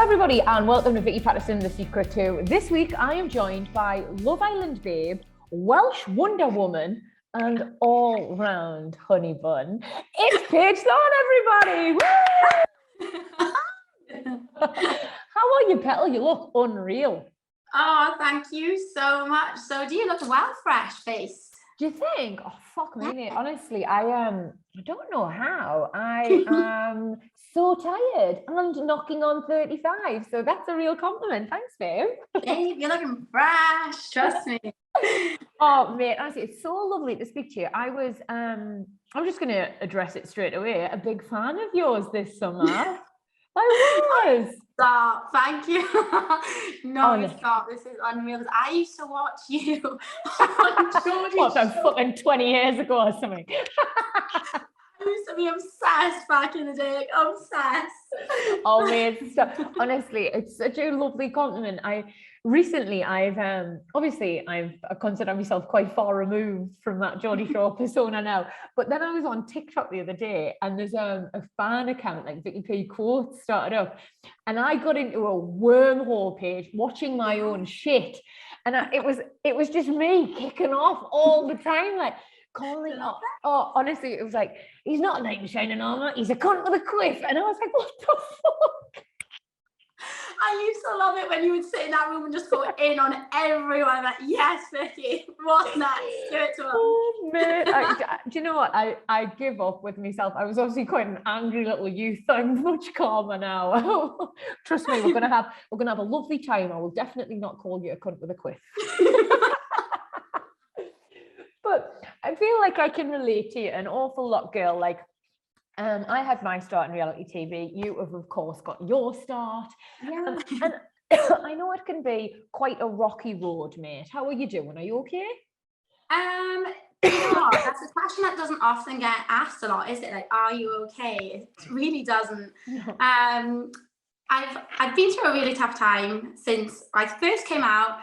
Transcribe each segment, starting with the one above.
everybody, and welcome to Vicky, Pattison, The Secret To. This week I am joined by Love Island babe, Welsh Wonder Woman, and all-round honey bun. It's Paige Thorne, everybody! How are you, Petal? You look unreal. Oh, thank you so much. So do you look well fresh-faced? Do you think? Oh, fuck me, mate. Honestly, I don't know how. I am so tired and knocking on 35. So that's a real compliment. Thanks, babe. Babe, you're looking fresh. Trust me. Oh, mate, honestly, it's so lovely to speak to you. I'm just going to address it straight away. A big fan of yours this summer. I was. Stop. Thank you. No, stop. This is unreal. I used to watch you on Geordie What, fucking 20 years ago or something? I used to be obsessed back in the day. Like, obsessed. Oh, mate, stop. Honestly, it's such a lovely compliment. I've obviously I consider myself quite far removed from that Geordie Shore persona now, but then I was on TikTok the other day and there's a fan account like Vicky P Quotes started up, and I got into a wormhole page watching my own shit, and it was just me kicking off all the time, like calling up. Oh, honestly, it was like, he's not a knight in shining armor, he's a cunt with a quiff, and I was like, what the fuck? I used to love it when you would sit in that room and just go in on everyone. Like, yes, Vicky, what's next? Give it to him. Oh, man. Do you know what? I give up with myself. I was obviously quite an angry little youth. I'm much calmer now. Trust me, we're gonna have a lovely time. I will definitely not call you a cunt with a quiff. But I feel like I can relate to you an awful lot, girl. Like, I had my start in reality TV. You have, of course, got your start. Yeah. And I know it can be quite a rocky road, mate. How are you doing? Are you okay? That's a question that doesn't often get asked a lot, is it? Like, are you okay? It really doesn't. No. I've been through a really tough time since I first came out,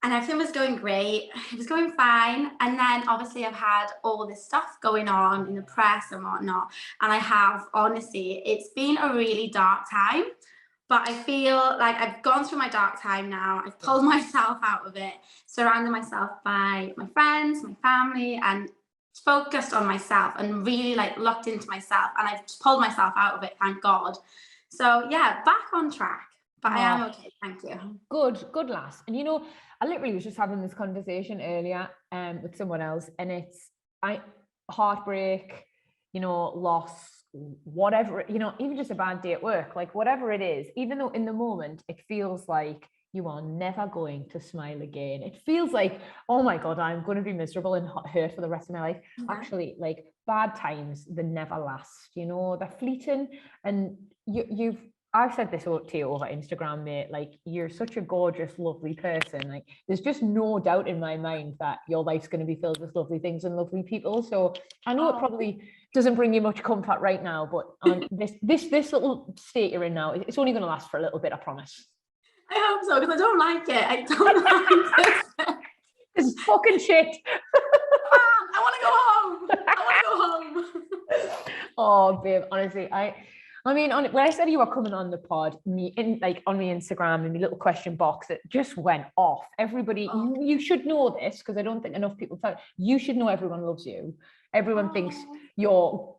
and everything was going great. It was going fine. And then obviously I've had all this stuff going on in the press and whatnot. And I have, honestly, it's been a really dark time. But I feel like I've gone through my dark time now. I've pulled myself out of it, surrounded myself by my friends, my family, and focused on myself and really like looked into myself. And I've pulled myself out of it, thank God. So yeah, back on track. But I am okay, thank you. Good lass. And you know, I literally was just having this conversation earlier with someone else, and it's heartbreak, you know, loss, whatever, you know, even just a bad day at work, like whatever it is, even though in the moment it feels like you are never going to smile again. It feels like, oh my God, I'm going to be miserable and hurt for the rest of my life. Mm-hmm. Actually, like bad times, they never last, you know, they're fleeting. And I've said this to you over Instagram, mate, like you're such a gorgeous, lovely person. Like there's just no doubt in my mind that your life's going to be filled with lovely things and lovely people. So I know it probably doesn't bring you much comfort right now, but this little state you're in now, it's only going to last for a little bit, I promise. I hope so, because I don't like it. I don't like it. This is fucking shit. I want to go home. Oh, babe, honestly, I mean, when I said you were coming on the pod, on my Instagram, in my little question box, it just went off. Everybody, you should know this, because I don't think enough people tell you. You should know everyone loves you. Everyone thinks you're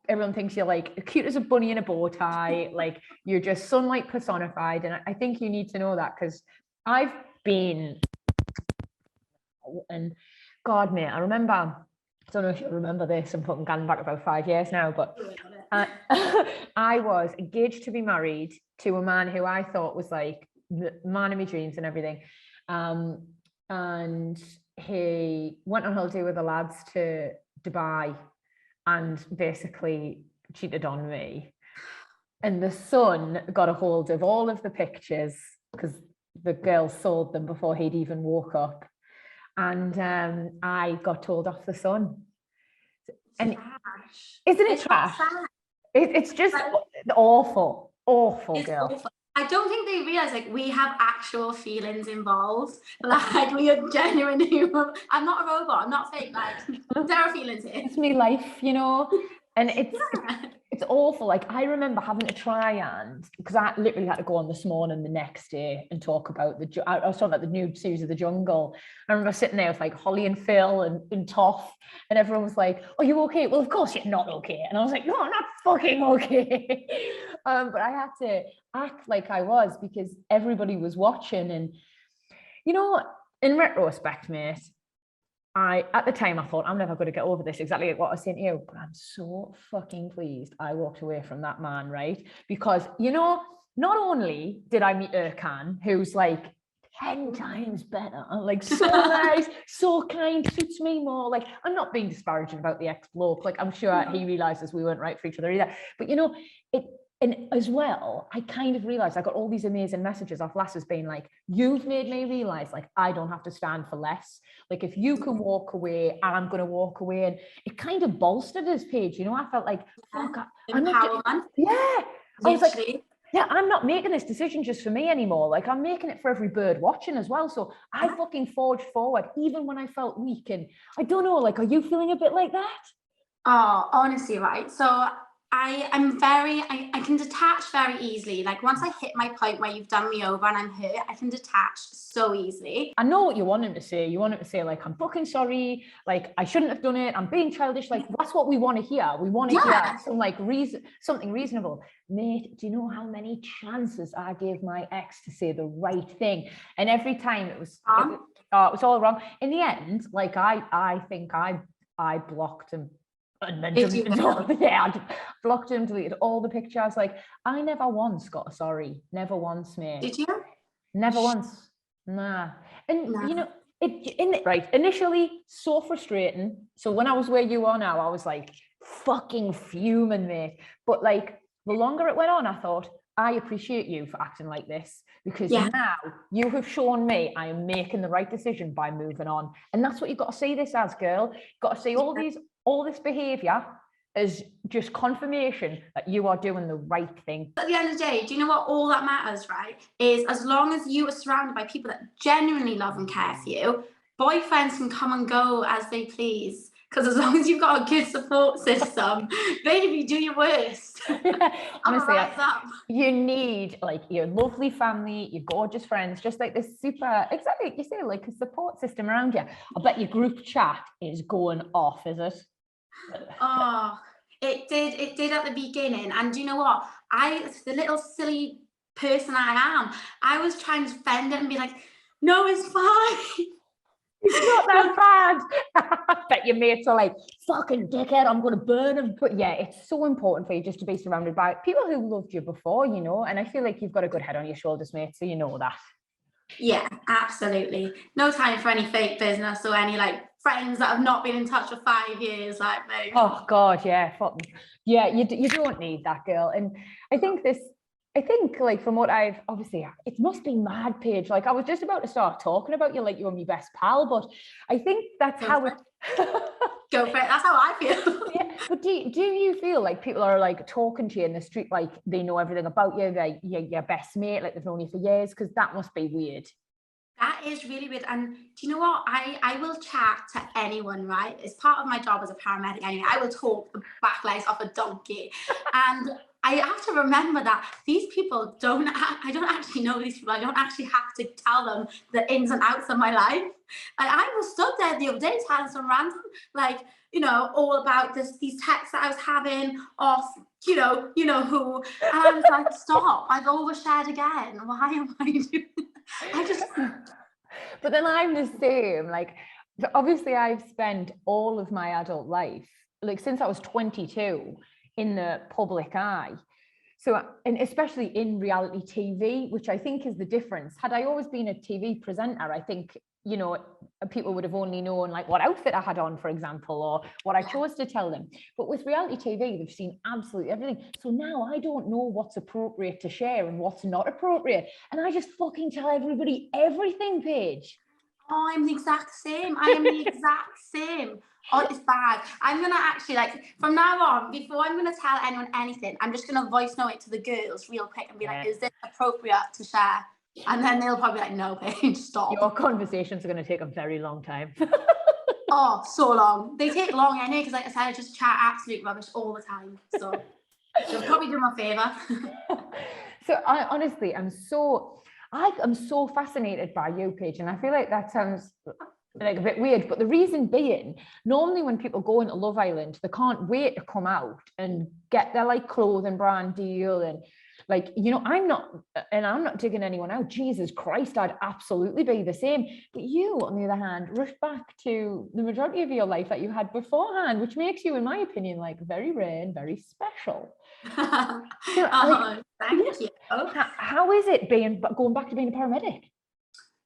like cute as a bunny in a bow tie. Like you're just sunlight personified. And I think you need to know that, because I've been, and God, mate, I remember, I don't know if you remember this, I'm fucking going back about 5 years now, but I was engaged to be married to a man who I thought was like the man of my dreams and everything. And he went on holiday with the lads to Dubai and basically cheated on me. And the son got a hold of all of the pictures, because the girl sold them before he'd even woke up. And I got told off the son. And isn't it trash? It's just awful, girl. Awful. I don't think they realize like we have actual feelings involved. Like we are genuine human. I'm not a robot. I'm not fake. Like there are feelings here. It's me life, you know. And It's awful. Like, I remember having to try, and because I literally had to go on This Morning the next day and talk about I was talking about the new series of The Jungle. I remember sitting there with like Holly and Phil and Toff, and everyone was like, "Are you okay?" Well, of course you're not okay. And I was like, "No, I'm not fucking okay." But I had to act like I was because everybody was watching. And you know, in retrospect, mate, at the time I thought I'm never going to get over this, exactly like what I was saying to you, but I'm so fucking pleased I walked away from that man, right? Because, you know, not only did I meet Erkan, who's like 10 times better, and like so nice, so kind, suits me more. Like, I'm not being disparaging about the ex-bloke, like I'm sure he realizes we weren't right for each other either, but you know, and as well, I kind of realized I got all these amazing messages off lasses being like, "You've made me realize like I don't have to stand for less. Like, if you can walk away, I'm going to walk away." And it kind of bolstered his page. You know, I felt like, fuck, I'm not. Yeah, I was like, yeah, I'm not making this decision just for me anymore. Like, I'm making it for every bird watching as well. So I fucking forged forward, even when I felt weak. And I don't know, like, are you feeling a bit like that? Oh, honestly, right. So I can detach very easily. Like, once I hit my point where you've done me over and I'm hurt, I can detach so easily. I know what you want him to say. You want him to say, like, "I'm fucking sorry. Like, I shouldn't have done it. I'm being childish." Like, that's what we want to hear. We want to hear something reasonable. Mate, do you know how many chances I gave my ex to say the right thing? And every time it was all wrong. In the end, like, I think I blocked him. And then I blocked him, deleted all the pictures. Like, I never once got a sorry. Never once, mate. Did you? Never once. Nah. And you know, initially so frustrating. So when I was where you are now, I was like fucking fuming, mate. But like, the longer it went on, I thought, I appreciate you for acting like this, because now you have shown me I am making the right decision by moving on. And that's what you've got to see this as, girl. You've got to see all this behavior as just confirmation that you are doing the right thing. At the end of the day, do you know what all that matters, right? Is as long as you are surrounded by people that genuinely love and care for you, boyfriends can come and go as they please. Because as long as you've got a good support system, baby, do your worst. Honestly, you need like your lovely family, your gorgeous friends, just like this super, exactly like you say, like a support system around you. I bet your group chat is going off, is it? Oh, it did at the beginning. And do you know what? The little silly person I am, I was trying to defend it and be like, no, it's fine. It's not that bad. I bet your mates are like, "Fucking dickhead, I'm going to burn him." But yeah, it's so important for you just to be surrounded by people who loved you before, you know, and I feel like you've got a good head on your shoulders, mate, so you know that. Yeah, absolutely. No time for any fake business or any like friends that have not been in touch for 5 years, like me. Oh God, yeah, yeah. You don't need that, girl. And I think like from what I've obviously, it must be mad, Paige. Like, I was just about to start talking about you like you were my best pal, but I think that's how it. Go for it. That's how I feel. Yeah, but do you feel like people are like talking to you in the street, like they know everything about you, like you're your best mate, like they've known you for years? Because that must be weird. That is really weird. And do you know what? I will chat to anyone, right? It's part of my job as a paramedic anyway. I will talk the back legs off a donkey. And I have to remember that these people I don't actually know these people. I don't actually have to tell them the ins and outs of my life. And I was stood there the other day telling some random, like, you know, all about these texts that I was having off, you know who. And I was like, stop, I've overshared again. Why am I doing But then I'm the same. Like, obviously I've spent all of my adult life, like since I was 22, in the public eye. So, and especially in reality TV, which I think is the difference. Had I always been a TV presenter, I think, you know, people would have only known like what outfit I had on, for example, or what I chose to tell them. But with reality TV, they've seen absolutely everything. So now I don't know what's appropriate to share and what's not appropriate. And I just fucking tell everybody everything, Paige. Oh, I'm the exact same. I am the exact same. Oh, it's bad. I'm going to actually, like, from now on, before I'm going to tell anyone anything, I'm just going to voice note it to the girls real quick and be like, is this appropriate to share? And then they'll probably be like, no, Paige, stop. Your conversations are going to take a very long time. Oh, so long. They take long anyway, because like I said, I just chat absolute rubbish all the time. So You'll probably do me a favor. So I honestly, I'm so fascinated by you, Paige, and I feel like that sounds like a bit weird, but the reason being, normally when people go into Love Island, they can't wait to come out and get their like clothing brand deal. And like, you know, I'm not digging anyone out. Jesus Christ, I'd absolutely be the same. But you, on the other hand, rush back to the majority of your life that you had beforehand, which makes you, in my opinion, like very rare and very special. So, Thank you. How is it going back to being a paramedic?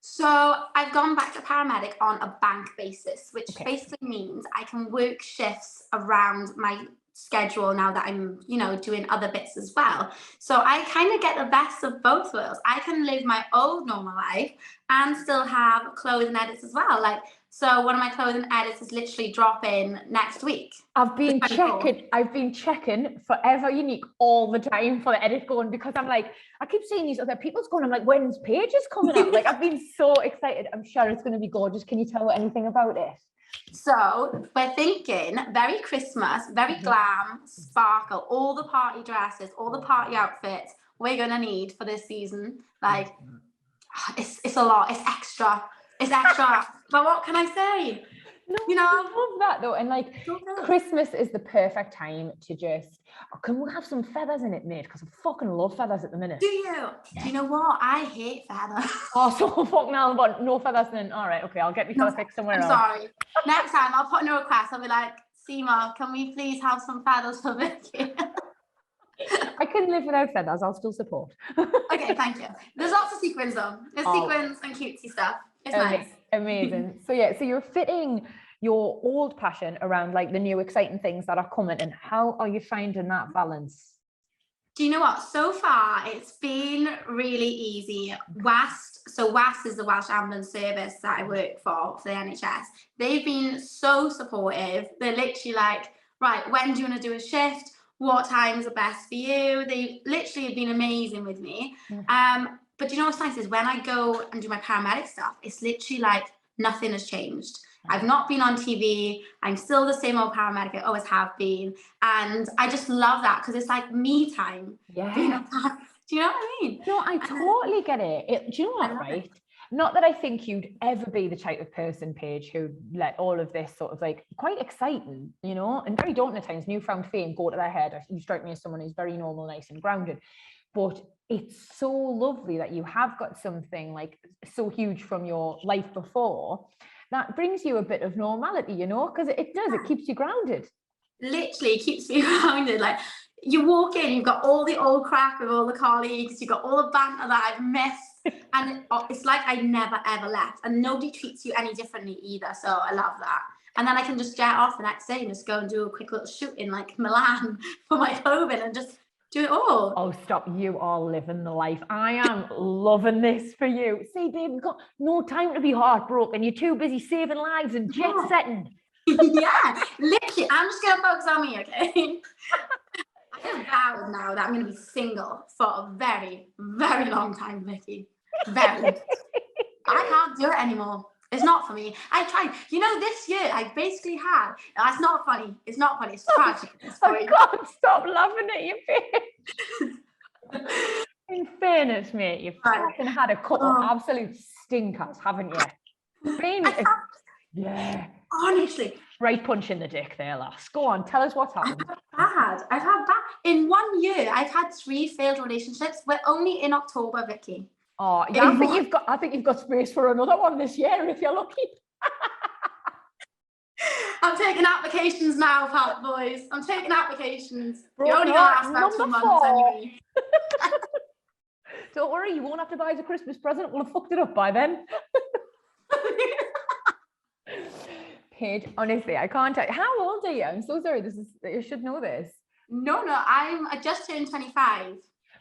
So I've gone back to paramedic on a bank basis, which basically means I can work shifts around my schedule now that I'm, you know, doing other bits as well. So I kind of get the best of both worlds. I can live my old normal life and still have clothing edits as well. Like, so one of my clothing edits is literally dropping next week. I've been checking Forever Unique all the time for the edit going, because I'm like, I keep seeing these other people's going, I'm like, when's Paige's coming out? Like, I've been so excited. I'm sure it's going to be gorgeous. Can you tell anything about it? So we're thinking very Christmas, very glam, sparkle, all the party dresses, all the party outfits we're gonna need for this season. Like, it's a lot. It's extra. But what can I say? No, you know, I love that though. And like, Christmas is the perfect time to just, can we have some feathers in it, mate? Because I fucking love feathers at the minute. Do you? Yeah. Do you know what? I hate feathers. Oh, so fuck now, but no feathers then. All right, okay, I'll get me feathers fixed somewhere else. Sorry. Next time I'll put in a request. I'll be like, Seema, can we please have some feathers for Vicky? I can live without feathers. I'll still support. Okay, thank you. There's lots of sequins though. There's sequins and cutesy stuff. It's nice. Amazing. So yeah, so you're fitting your old passion around like the new exciting things that are coming, and how are you finding that balance? Do you know what? So far, it's been really easy. WAST is the Welsh Ambulance Service that I work for the NHS. They've been so supportive. They're literally like, right, when do you want to do a shift? What times are best for you? They literally have been amazing with me. But you know what's nice is when I go and do my paramedic stuff, it's literally like nothing has changed. I've not been on TV. I'm still the same old paramedic I always have been. And I just love that because it's like me time. Yeah. Do you know what I mean? No, I totally get it. Do you know what, right? Not that I think you'd ever be the type of person, Paige, who'd let all of this sort of like quite exciting, you know, and very daunting at times, newfound fame go to their head. You strike me as someone who's very normal, nice and grounded. But it's so lovely that you have got something like so huge from your life before that brings you a bit of normality, you know, because it keeps you grounded. Literally, it keeps me grounded. Like, you walk in, you've got all the old crack with all the colleagues, you've got all the banter that I've missed, and it's like I never ever left, and nobody treats you any differently either. So I love that. And then I can just jet off the next day and just go and do a quick little shoot in like Milan for my clothing and just do it all. Oh, stop. You are living the life. I am loving this for you. See, babe, you've got no time to be heartbroken. You're too busy saving lives and jet setting. Yeah, literally. I'm just going to focus on me, okay? I have vowed now that I'm going to be single for a very, very long time, Vicky. Very. I can't do it anymore. It's not for me. I tried. You know, this year I basically had. It's not funny. It's not funny. It's tragic. I can't stop laughing at you, babe. In fairness, mate, you've fucking had a couple of absolute stinkers, haven't you? Yeah. Honestly. Right punch in the dick there, lass. Go on, tell us what's happened. I've had bad. In 1 year, I've had 3 failed relationships. We're only in October, Vicky. Oh, yeah, I think you've got space for another one this year if you're lucky. I'm taking applications now, pal boys. I'm taking applications. Bro, you only last about 2 months anyway. Don't worry, you won't have to buy us a Christmas present. We'll have fucked it up by then. Paige, honestly, I can't tell you. How old are you? I'm so sorry. You should know this. No, I just turned 25.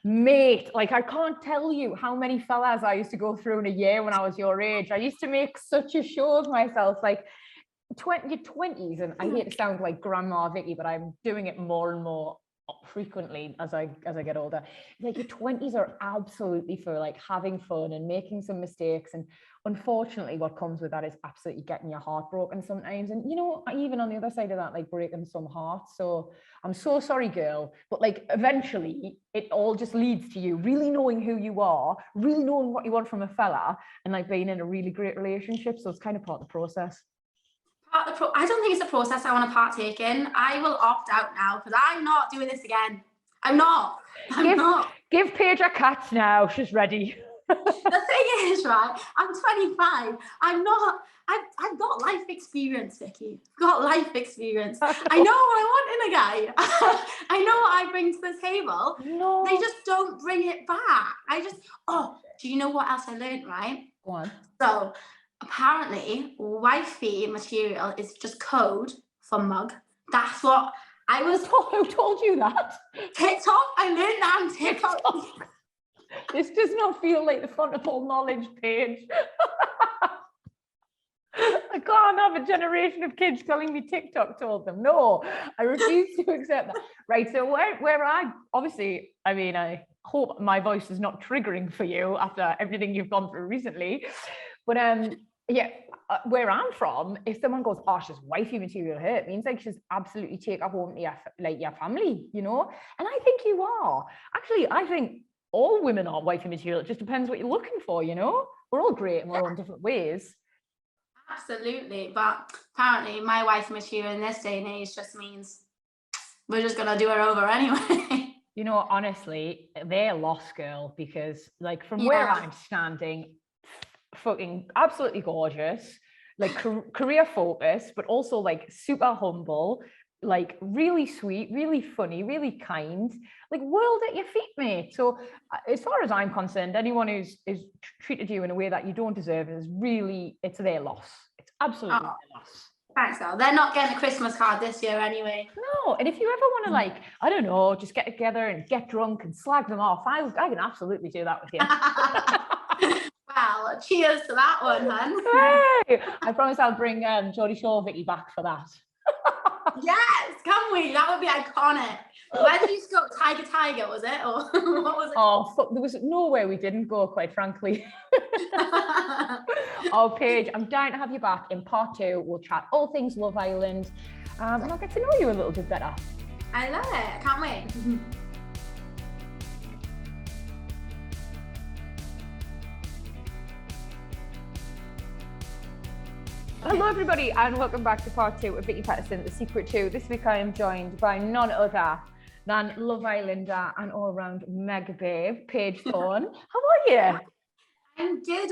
Mate, like I can't tell you how many fellas I used to go through in a year when I was your age. I used to make such a show of myself, like your 20s, and I hate to sound like Grandma Vicky, but I'm doing it more and more. frequently as I get older. Like your 20s are absolutely for like having fun and making some mistakes, and unfortunately what comes with that is absolutely getting your heart broken sometimes, and you know, even on the other side of that, like breaking some hearts. So I'm so sorry, girl, but like eventually it all just leads to you really knowing who you are, really knowing what you want from a fella, and like being in a really great relationship. So it's kind of part of the process. I don't think it's a process I want to partake in. I will opt out now because I'm not doing this again. I'm not. Give Paige a cat now. She's ready. The thing is, right, I'm 25. I've got life experience, Vicky. I've got life experience. I know what I want in a guy. I know what I bring to the table. No. They just don't bring it back. Do you know what else I learned, right? Go on. So apparently wifey material is just code for mug. That's what I was told. Who told you that? TikTok. I learned that on TikTok. This does not feel like the fundamental knowledge page. I can't have a generation of kids telling me TikTok told them. No, I refuse to accept that. Right, so where I mean, I hope my voice is not triggering for you after everything you've gone through recently. But where I'm from, if someone goes, oh, she's wifey material here, it means like she's absolutely take her home to your family, you know? And I think you are. Actually, I think all women are wifey material. It just depends what you're looking for, you know? We're all great in our own different ways. Absolutely. But apparently my wifey material in this day and age just means we're just going to do her over anyway. You know, honestly, they're lost, girl, because like from where I'm standing, fucking absolutely gorgeous, like career focused, but also like super humble, like really sweet, really funny, really kind, like world at your feet, mate. So as far as I'm concerned, anyone who's treated you in a way that you don't deserve is really, it's their loss. It's absolutely their loss. Thanks, girl. They're not getting a Christmas card this year anyway. No, and if you ever want to, like, I don't know, just get together and get drunk and slag them off, I can absolutely do that with you. Well, cheers to that one, hun. Hey, I promise I'll bring Geordie Shore Vicky back for that. Yes, can we? That would be iconic. Where did you go? Tiger, was it? Or what was it? Oh, fuck, there was nowhere we didn't go, quite frankly. Oh, Paige, I'm dying to have you back in part 2. We'll chat all things Love Island, and I'll get to know you a little bit better. I love it. I can't wait. Hello everybody, and welcome back to part 2 of Vicky Pattison, The Secret To. This week I am joined by none other than Love Islander and all-round mega babe, Paige Thorne. How are you? I'm good.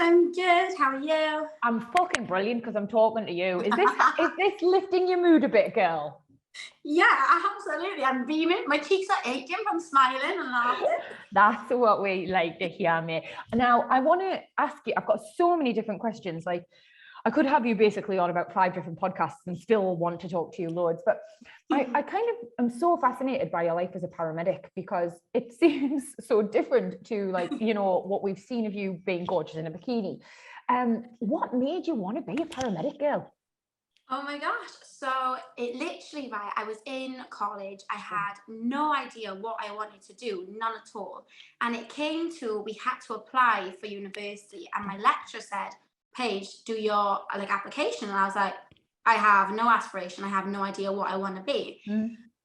How are you? I'm fucking brilliant because I'm talking to you. Is this lifting your mood a bit, girl? Yeah, absolutely. I'm beaming. My cheeks are aching from smiling and laughing. That's what we like to hear, mate. Now, I want to ask you, I've got so many different questions. Like, I could have you basically on about 5 different podcasts and still want to talk to you loads, but I kind of am so fascinated by your life as a paramedic because it seems so different to, like, you know, what we've seen of you being gorgeous in a bikini. What made you want to be a paramedic, girl? Oh my gosh. So it literally, right, I was in college. I had no idea what I wanted to do, none at all. And it came to, we had to apply for university and my lecturer said, Paige, do your application. And I was like, I have no aspiration. I have no idea what I want to be.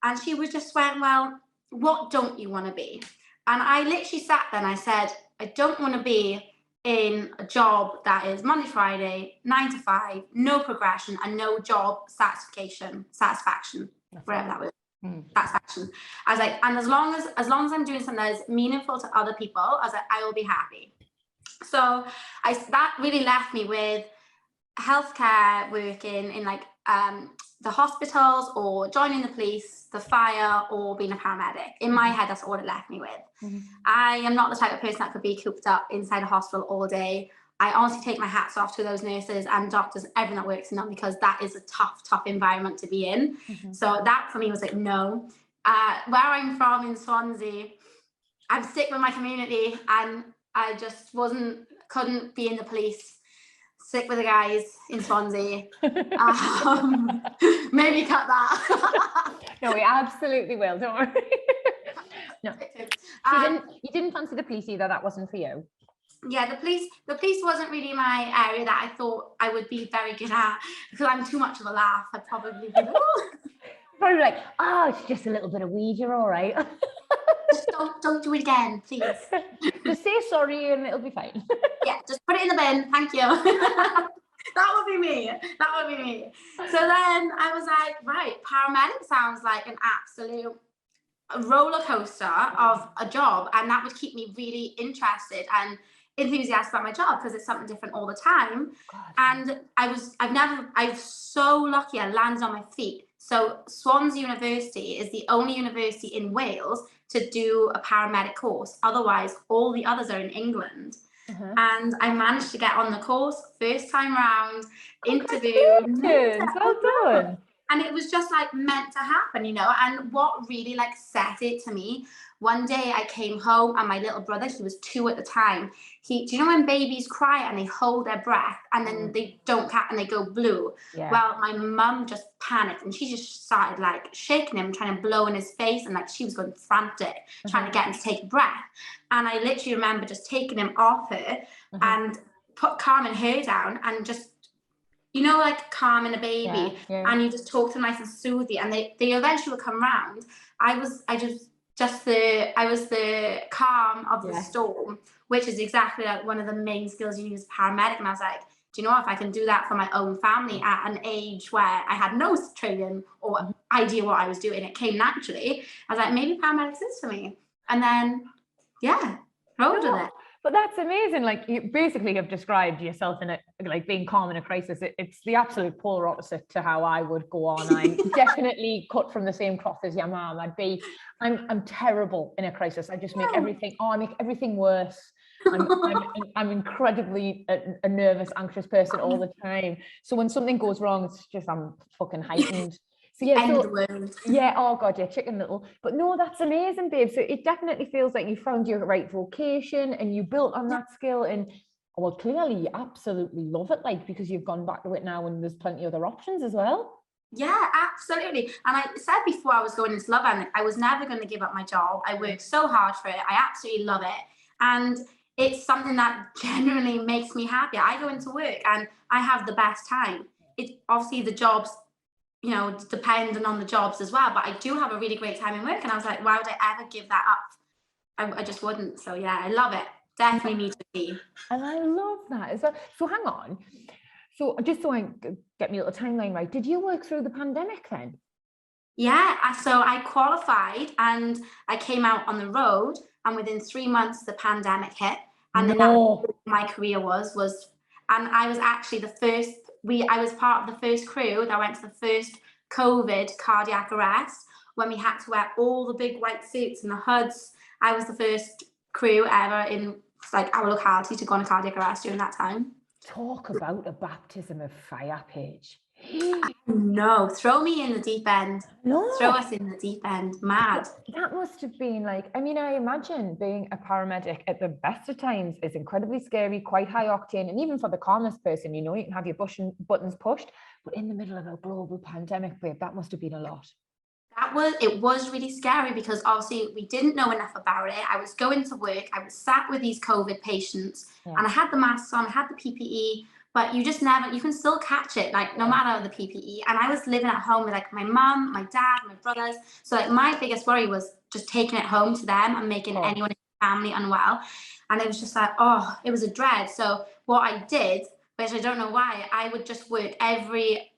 And she was just went, well, what don't you want to be? And I literally sat there and I said, I don't want to be in a job that is Monday, Friday, 9 to 5, no progression and no job satisfaction, whatever that was. Satisfaction. I was like, and as long as I'm doing something that is meaningful to other people, I was like, I will be happy. So that really left me with healthcare, working in like the hospitals or joining the police, the fire, or being a paramedic. In my head, that's all it left me with. I am not the type of person that could be cooped up inside a hospital all day. I honestly take my hats off to those nurses and doctors, everyone that works in them, because that is a tough environment to be in. So that for me was like, no. Where I'm from in Swansea, I'm sick with my community and I just couldn't be in the police. Sick with the guys in Swansea. Maybe cut that. No, we absolutely will, don't worry. No. Um, You didn't fancy the police either. That wasn't for you. Yeah, the police wasn't really my area that I thought I would be very good at, because I'm too much of a laugh. I'd probably be Probably like, oh, it's just a little bit of weed. You're all right. just don't do it again, please. Just say sorry and it'll be fine. Yeah, just put it in the bin. Thank you. That would be me. So then I was like, right, paramedic sounds like an absolute roller coaster of a job, and that would keep me really interested and enthusiastic about my job, because it's something different all the time. God. And I'm so lucky I landed on my feet. So Swansea University is the only university in Wales to do a paramedic course. Otherwise, all the others are in England. And I managed to get on the course first time round, interview. Well done. And it was just like meant to happen, you know. And what really like set it to me, one day I came home and my little brother, he was 2 at the time. Do you know when babies cry and they hold their breath and then they don't catch and they go blue? Yeah. Well, my mum just panicked and she just started like shaking him, trying to blow in his face, and like she was going frantic, trying to get him to take a breath. And I literally remember just taking him off her and calming her down and just, you know, like calming a baby, and you just talk to them nice and soothy, and they eventually will come round. I was the calm of the storm, which is exactly like one of the main skills you use as a paramedic. And I was like, do you know what, if I can do that for my own family at an age where I had no training or idea what I was doing, it came naturally. I was like, maybe paramedics is for me. And then, rolled with it. But that's amazing. Like, you basically have described yourself in like being calm in a crisis. It's the absolute polar opposite to how I would go on. I'm definitely cut from the same cloth as your mom. I'm terrible in a crisis. I just make everything worse. I'm incredibly a nervous, anxious person all the time. So when something goes wrong, it's just, I'm fucking heightened. So oh god, Chicken Little. But no, that's amazing, babe. So it definitely feels like you found your right vocation and you built on that skill, and well, clearly you absolutely love it, like, because you've gone back to it now and there's plenty of other options as well. Yeah, absolutely. And I said before I was going into Love Island, I was never going to give up my job. I worked so hard for it. I absolutely love it. And it's something that genuinely makes me happy. I go into work and I have the best time. It's obviously the jobs, you know, depending on the jobs as well, but I do have a really great time in work, and I was like, why would I ever give that up? I just wouldn't. So yeah, I love it. Definitely need to be. And I love that as well. So hang on. So just so I get my little timeline right, did you work through the pandemic then? Yeah, so I qualified and I came out on the road, and within 3 months the pandemic hit, and then my career was, and I was actually I was part of the first crew that went to the first COVID cardiac arrest, when we had to wear all the big white suits and the hoods. I was the first crew ever in like our locality to go on a cardiac arrest during that time. Talk about a baptism of fire, Paige. No, throw me in the deep end. No. Throw us in the deep end. Mad. That must have been like, I mean, I imagine being a paramedic at the best of times is incredibly scary, quite high octane. And even for the calmest person, you know, you can have your buttons pushed, but in the middle of a global pandemic, babe, that must have been a lot. It was really scary, because obviously we didn't know enough about it. I was going to work, I was sat with these COVID patients, and I had the masks on, I had the PPE, but you can still catch it, like no matter the PPE. And I was living at home with like my mum, my dad, my brothers. So like my biggest worry was just taking it home to them and making anyone in the family unwell. And it was just like, it was a dread. So what I did, which I don't know why, I would just work every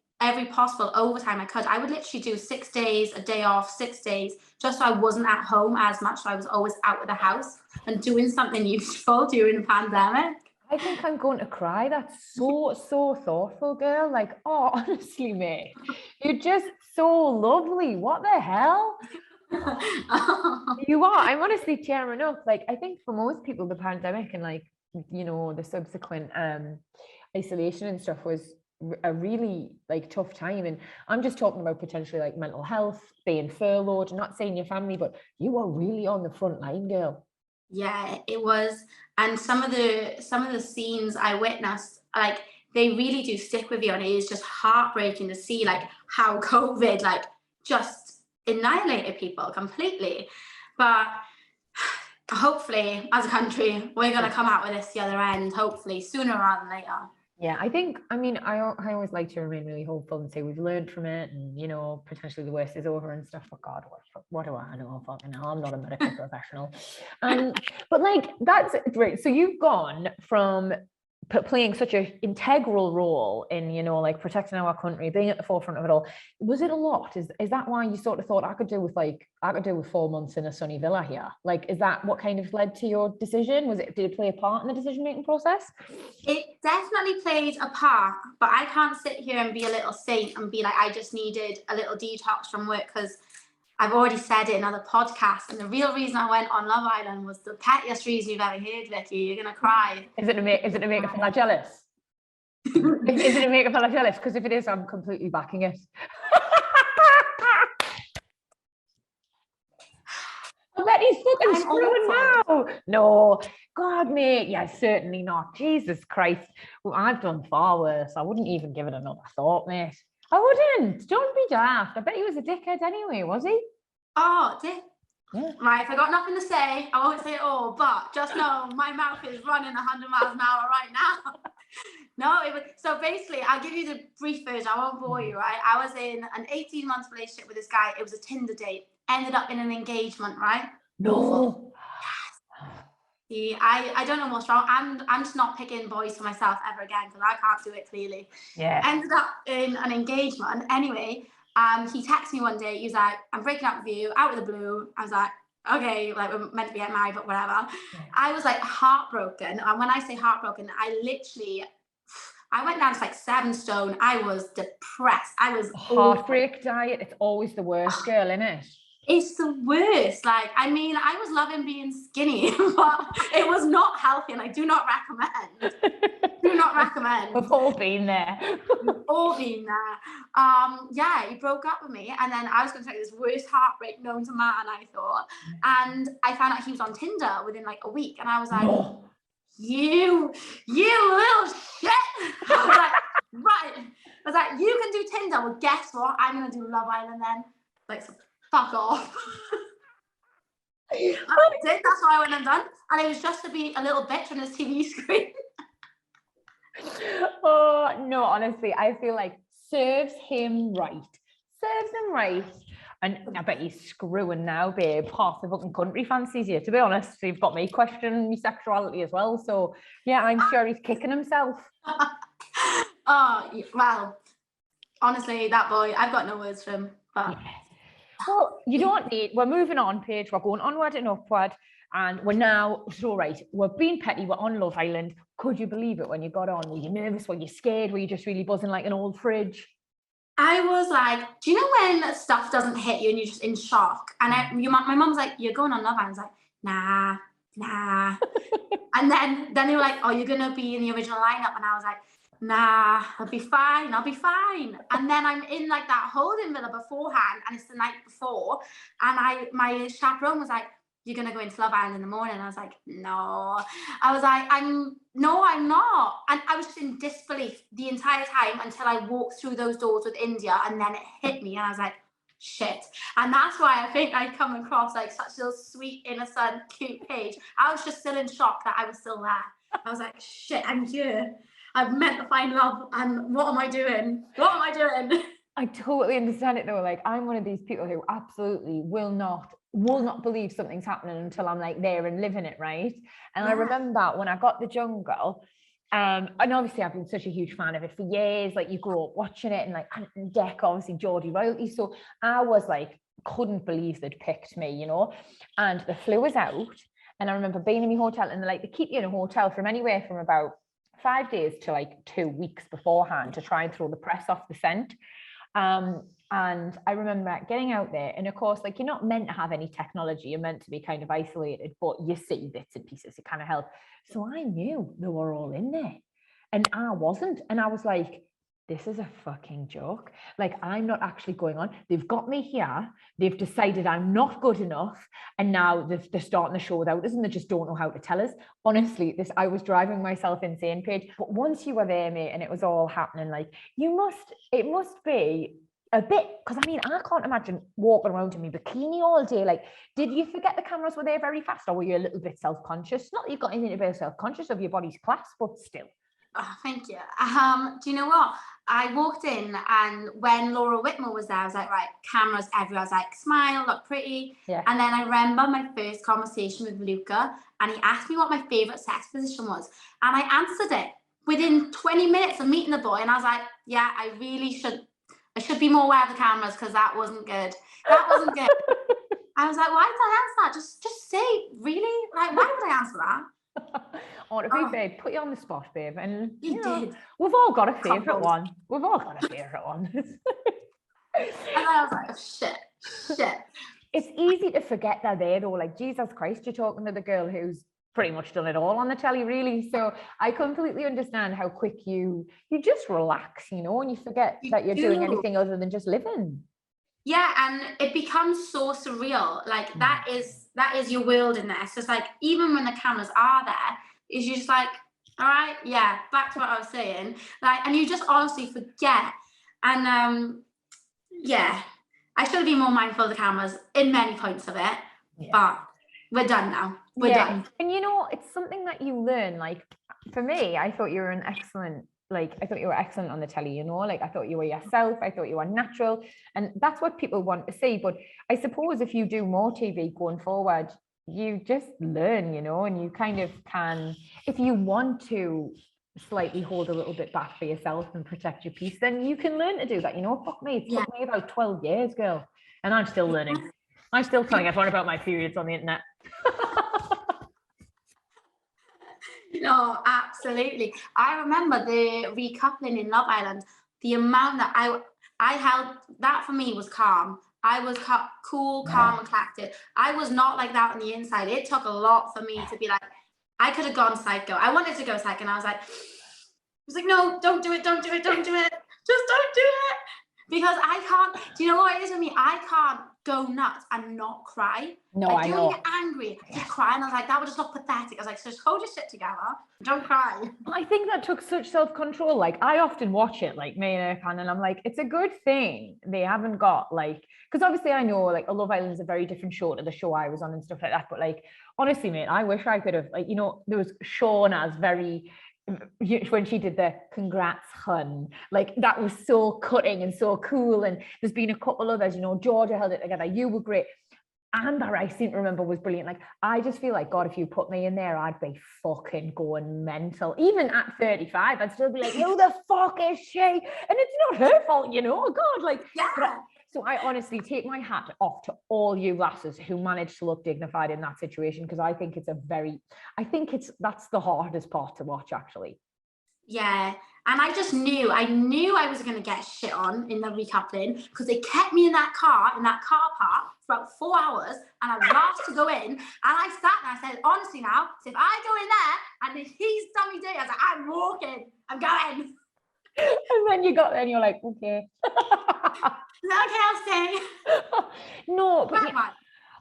possible overtime I could. I would literally do 6 days, a day off, 6 days, just so I wasn't at home as much. So I was always out of the house and doing something useful during the pandemic. I think I'm going to cry. That's so thoughtful, girl. Like, honestly, mate, you're just so lovely. What the hell? You are. I'm honestly tearing up. Like, I think for most people, the pandemic and like, you know, the subsequent isolation and stuff was a really like tough time. And I'm just talking about potentially like mental health, being furloughed, not saying your family, but you were really on the front line, girl. Yeah, it was. And some of the scenes I witnessed, like, they really do stick with you, and it is just heartbreaking to see like how COVID like just annihilated people completely. But hopefully, as a country, we're going to come out with this the other end, hopefully, sooner rather than later. Yeah, I mean, I always like to remain really hopeful and say we've learned from it and, you know, potentially the worst is over and stuff. But God, what do I know? Fucking hell, I'm not a medical professional. But like, that's great. So you've gone from playing such an integral role in, you know, like protecting our country, being at the forefront of it all. Was it a lot? Is that why you sort of thought I could do with 4 months in a sunny villa here? Like, is that what kind of led to your decision? Did it play a part in the decision-making process? It definitely played a part, but I can't sit here and be a little saint and be like, I just needed a little detox from work, because I've already said it in other podcasts, and the real reason I went on Love Island was the pettiest reason you've ever heard, Vicky. You're gonna cry. Is it to make a fella jealous? Is it to make a fella jealous? Because if it is, I'm completely backing it. I bet he's fucking screwing now. No, God, mate. Yeah, certainly not. Jesus Christ. Well, I've done far worse. I wouldn't even give it another thought, mate. I wouldn't. Don't be daft. I bet he was a dickhead anyway, was he? Oh, dick. Yeah. Right, I got nothing to say. I won't say it all, but just know my mouth is running 100 miles an hour right now. No, so basically, I'll give you the brief version. I won't bore you, right? I was in an 18-month relationship with this guy. It was a Tinder date. Ended up in an engagement, right? No. See, I don't know what's wrong. I'm just not picking boys for myself ever again, because I can't do it clearly. Yeah. Ended up in an engagement. Anyway, he texted me one day. He was like, I'm breaking up with you, out of the blue. I was like, okay, like we're meant to be getting married, but whatever. Yeah. I was like heartbroken. And when I say heartbroken, I went down to like 7 stone. I was depressed. I was heartbreak diet. It's always the worst, girl, isn't it? It's the worst. Like, I mean, I was loving being skinny, but it was not healthy, and I do not recommend. Do not recommend. We've all been there. We've all been there. Yeah, he broke up with me, and then I was going to take this worst heartbreak known to man, I thought. And I found out he was on Tinder within like a week, and I was like, no. You little shit. I was like, right. I was like, you can do Tinder. Well, guess what? I'm going to do Love Island then. Like, fuck off. I did. That's what I went and done. And it was just to be a little bitch on his TV screen. Oh, no, honestly, I feel like serves him right. Serves him right. And I bet he's screwing now, babe. Half the fucking country fancies you, to be honest. So you've got me questioning my sexuality as well. So, yeah, I'm sure he's kicking himself. Oh, well, honestly, that boy, I've got no words for him. But... Yeah. Well, you don't need, we're moving on, Paige. We're going onward and upward. And we're now, so right, we're being petty. We're on Love Island. Could you believe it when you got on? Were you nervous? Were you scared? Were you just really buzzing like an old fridge? I was like, do you know when stuff doesn't hit you and you're just in shock? And my mum's like, you're going on Love Island. I was like, nah. And then they were like, oh, you're going to be in the original lineup. And I was like, nah, I'll be fine. And then I'm in like that holding villa beforehand, and it's the night before. And my chaperone was like, you're going to go into Love Island in the morning. And I was like, no. I was like, I'm not. And I was just in disbelief the entire time until I walked through those doors with India, and then it hit me. And I was like, shit. And that's why I think I come across like such a sweet, innocent, cute Paige. I was just still in shock that I was still there. I was like, shit, I'm here. I've meant to find love, and what am I doing? I totally understand it though. Like, I'm one of these people who absolutely will not believe something's happening until I'm like there and living it, right? And yeah. I remember when I got The Jungle, and obviously I've been such a huge fan of it for years. Like, you grow up watching it, and like Ant Dec, obviously Geordie royalty. So I was like, couldn't believe they'd picked me, you know. And the flu was out, and I remember being in my hotel, and they keep you in a hotel from anywhere from about 5 days to like 2 weeks beforehand to try and throw the press off the scent. And I remember getting out there, and of course, like, you're not meant to have any technology, you're meant to be kind of isolated, but you see bits and pieces, it kind of help. So I knew they were all in there, and I wasn't. And I was like, this is a fucking joke. Like, I'm not actually going on. They've got me here. They've decided I'm not good enough. And now they're starting the show without us, and they just don't know how to tell us. Honestly, I was driving myself insane, Paige. But once you were there, mate, and it was all happening, like, it must be a bit, because I mean, I can't imagine walking around in my bikini all day. Like, did you forget the cameras were there very fast, or were you a little bit self-conscious? Not that you've got anything to be self-conscious of your body's class, but still. Oh, thank you. Do you know what? I walked in, and when Laura Whitmore was there, I was like, right, cameras everywhere. I was like, smile, look pretty. Yeah. And then I remember my first conversation with Luca, and he asked me what my favorite sex position was, and I answered it within 20 minutes of meeting the boy. And I was like, yeah, I should be more aware of the cameras, because that wasn't good. That wasn't good. I was like, why did I answer that? Just say, really? Like, why would I answer that? Or to be fair, put you on the spot, babe. And you did. We've all got a favourite one. We've all got a favourite one. And I was like, oh, shit. It's easy to forget they're there though. Like, Jesus Christ, you're talking to the girl who's pretty much done it all on the telly, really. So I completely understand how quick you just relax, and you forget that you're doing anything other than just living. Yeah, and it becomes so surreal. Like, that is your world in there. So it's like, even when the cameras are there, it's just like, all right, yeah, back to what I was saying. Like, and you just honestly forget. And yeah, I should have been more mindful of the cameras in many points of it. Yeah. But we're done now. We're done. And it's something that you learn. Like, for me, I thought you were I thought you were excellent on the telly, like I thought you were yourself, I thought you were natural, and that's what people want to see. But I suppose if you do more TV going forward, you just learn, and you kind of can, if you want to slightly hold a little bit back for yourself and protect your peace, then you can learn to do that. Fuck me, it took me about 12 years, girl, and I'm still learning. I'm still telling everyone about my periods on the internet. No, absolutely. I remember the recoupling in Love Island. The amount that I held, that for me was calm. I was cool, calm, and collected. I was not like that on the inside. It took a lot for me to be like, I could have gone psycho. I wanted to go psycho, and I was like, no, don't do it, don't do it, don't do it. Just don't do it. Because I can't, do you know what it is with me? I can't go nuts and not cry. No, I know. You get angry, just cry. And I was like, that would just look pathetic. I was like, so just hold your shit together. Don't cry. I think that took such self-control. Like, I often watch it, like, me and Erkan, and I'm like, it's a good thing they haven't got, like, because obviously I know, like, a Love Island is a very different show to the show I was on and stuff like that. But, like, honestly, mate, I wish I could have, like, there was Shauna's very, when she did the congrats hun, like, that was so cutting and so cool. And there's been a couple others, Georgia held it together, you were great. Amber, I seem to remember, was brilliant. Like, I just feel like, God, if you put me in there, I'd be fucking going mental. Even at 35, I'd still be like, who the fuck is she? And it's not her fault, God, like, yeah. So I honestly take my hat off to all you lasses who managed to look dignified in that situation, because I think that's the hardest part to watch, actually. Yeah. And I just knew I was going to get shit on in the recoupling, because they kept me in that car park for about 4 hours, and I was asked to go in, and I sat there and I said, honestly now, so if I go in there and if he's done me dirty, I was like, I'm walking, I'm going. And then you got there and you're like, okay. Okay, I'll stay. No, but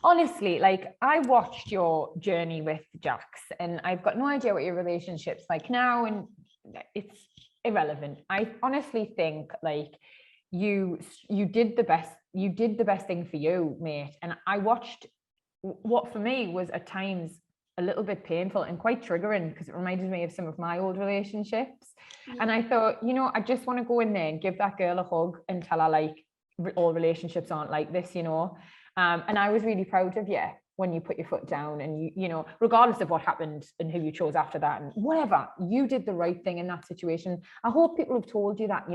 honestly, like, I watched your journey with Jax, and I've got no idea what your relationship's like now, and it's irrelevant. I honestly think, like, you did the best thing for you, mate. And I watched what for me was at times a little bit painful and quite triggering, because it reminded me of some of my old relationships. Yeah. And I thought, I just want to go in there and give that girl a hug and tell her, like, all relationships aren't like this, and I was really proud of you when you put your foot down, and you regardless of what happened and who you chose after that and whatever, you did the right thing in that situation. I hope people have told you that.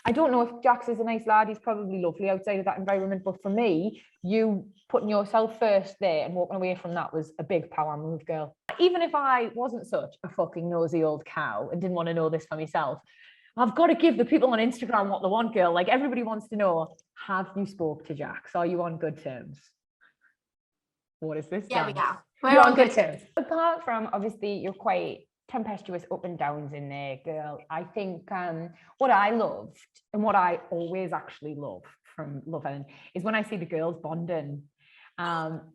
I don't know if Jax is a nice lad, he's probably lovely outside of that environment, but for me, you putting yourself first there and walking away from that was a big power move, girl. Even if I wasn't such a fucking nosy old cow and didn't want to know this for myself, I've got to give the people on Instagram what they want, girl. Like, everybody wants to know, have you spoke to Jax? Are you on good terms? What is this? Yeah, we are. You're on good terms. Apart from, obviously, you're quite tempestuous up and downs in there, girl. I think what I loved, and what I always actually love from Love Island, is when I see the girls bonding.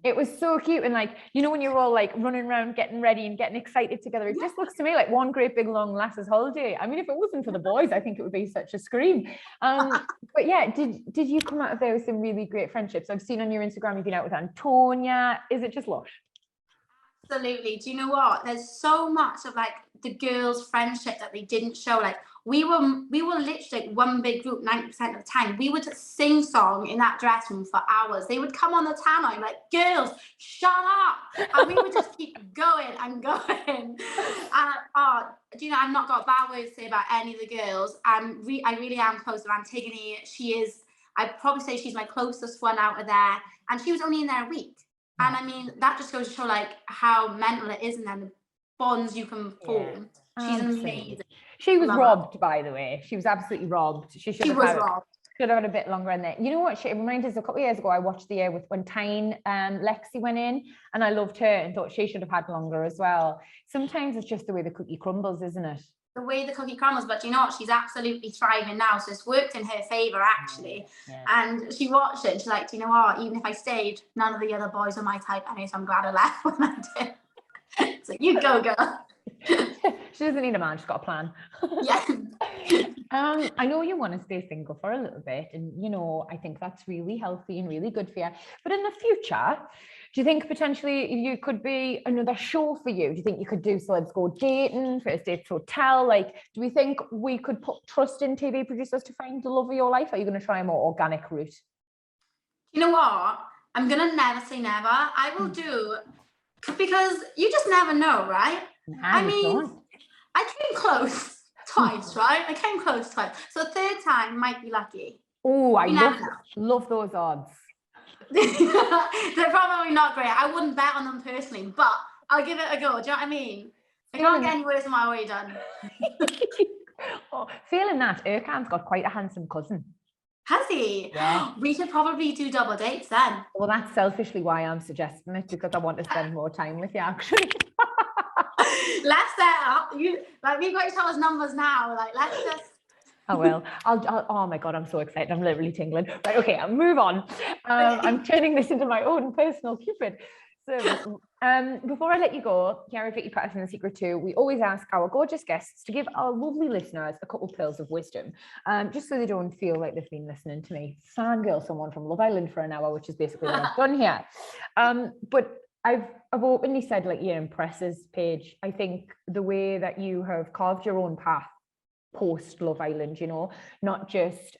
It was so cute. And like, you know, when you're all like running around, getting ready and getting excited together, it just looks to me like one great big long lasses holiday. I mean, if it wasn't for the boys, I think it would be such a scream. But yeah, did you come out of there with some really great friendships? I've seen on your Instagram, you've been out with Antonia. Is it just lush? Absolutely. Do you know what? There's so much of like the girls' friendship that they didn't show. Like we were literally like one big group 90% of the time. We would sing song in that dressing room for hours. They would come on the tannoy like, girls, shut up. And we would just keep going and going. And do you know, I've not got bad words to say about any of the girls. I really am close with Antigone. I'd probably say she's my closest one out of there. And she was only in there a week. And I mean, that just goes to show like how mental it is and then the bonds you can form. Yeah, she's amazing. She was robbed, by the way. She was absolutely robbed. She should have had a bit longer in there. You know what? It reminded us a couple of years ago, I watched the year when Tyne Lexi went in, and I loved her and thought she should have had longer as well. Sometimes it's just the way the cookie crumbles, isn't it? The way the cookie crumbles, but you know what? She's absolutely thriving now. So it's worked in her favor, actually. Yeah. And she watched it and she's like, do you know what? Even if I stayed, none of the other boys are my type. Anyway, so I'm glad I left when I did. So you go, girl. She doesn't need a man, she's got a plan. Yeah. I know you want to stay single for a little bit, and you know, I think that's really healthy and really good for you. But in the future, do you think potentially you could be another show for you? Do you think you could do Celebs Go Dating, First Dates Hotel? Like, do we think we could put trust in TV producers to find the love of your life? Or are you going to try a more organic route? You know what? I'm going to never say never. I will do, because you just never know, right? I mean, I came close twice, right? I came close twice. So third time might be lucky. Oh, I love those odds. They're probably not great. I wouldn't bet on them personally, but I'll give it a go. Do you know what I mean? I can't get any worse than what I've already done. Feeling that, Erkan's got quite a handsome cousin. Has he? Yeah. We could probably do double dates then. Well, that's selfishly why I'm suggesting it, because I want to spend more time with you, actually. Let's set up. We've got each other's numbers now. Like, let's just. I will. I'll. Oh my God, I'm so excited. I'm literally tingling. Right, okay, I'll move on. I'm turning this into my own personal Cupid. So, before I let you go, here at Vicky, Pattison, The Secret To, we always ask our gorgeous guests to give our lovely listeners a couple pearls of wisdom, just so they don't feel like they've been listening to me fangirl someone from Love Island for an hour, which is basically what I've done here. But I've openly said, like, you're impresses, Paige. I think the way that you have carved your own path post Love Island, you know, not just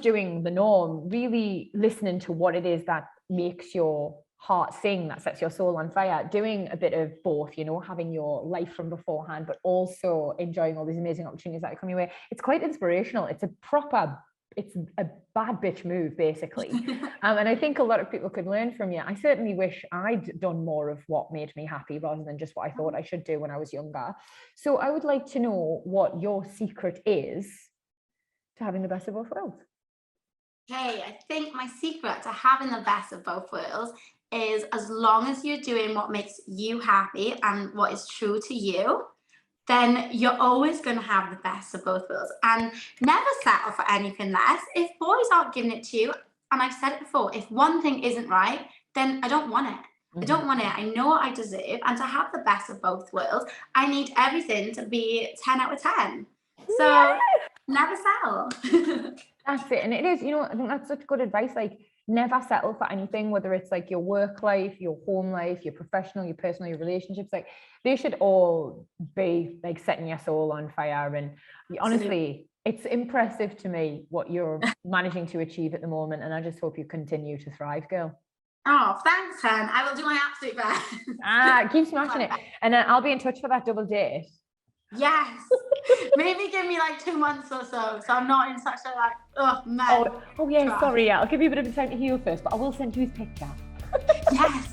doing the norm, really listening to what it is that makes your heart sing, that sets your soul on fire, doing a bit of both, you know, having your life from beforehand, but also enjoying all these amazing opportunities that are coming your way. It's quite inspirational. It's a bad bitch move, basically. And I think a lot of people could learn from you. I certainly wish I'd done more of what made me happy rather than just what I thought I should do when I was younger. So I would like to know what your secret is to having the best of both worlds. Okay, I think my secret to having the best of both worlds is, as long as you're doing what makes you happy and what is true to you, then you're always going to have the best of both worlds, and never settle for anything less. If boys aren't giving it to you, and I've said it before, if one thing isn't right, then I don't want it. I don't want it. I know what I deserve, and to have the best of both worlds, I need everything to be 10 out of 10. So never settle. That's it. And it is, you know, I think that's such good advice. Like, never settle for anything, whether it's like your work life, your home life, your professional, your personal, your relationships. Like, they should all be like setting your soul on fire. And honestly, it's impressive to me what you're managing to achieve at the moment. And I just hope you continue to thrive, girl. Oh, thanks, Hen. I will do my absolute best. Keep smashing it. And I'll be in touch for that double date. Yes. Maybe give me like 2 months or so I'm not in such a mess. Oh yeah, sorry, I'll give you a bit of time to heal first, but I will send you his picture. Yes.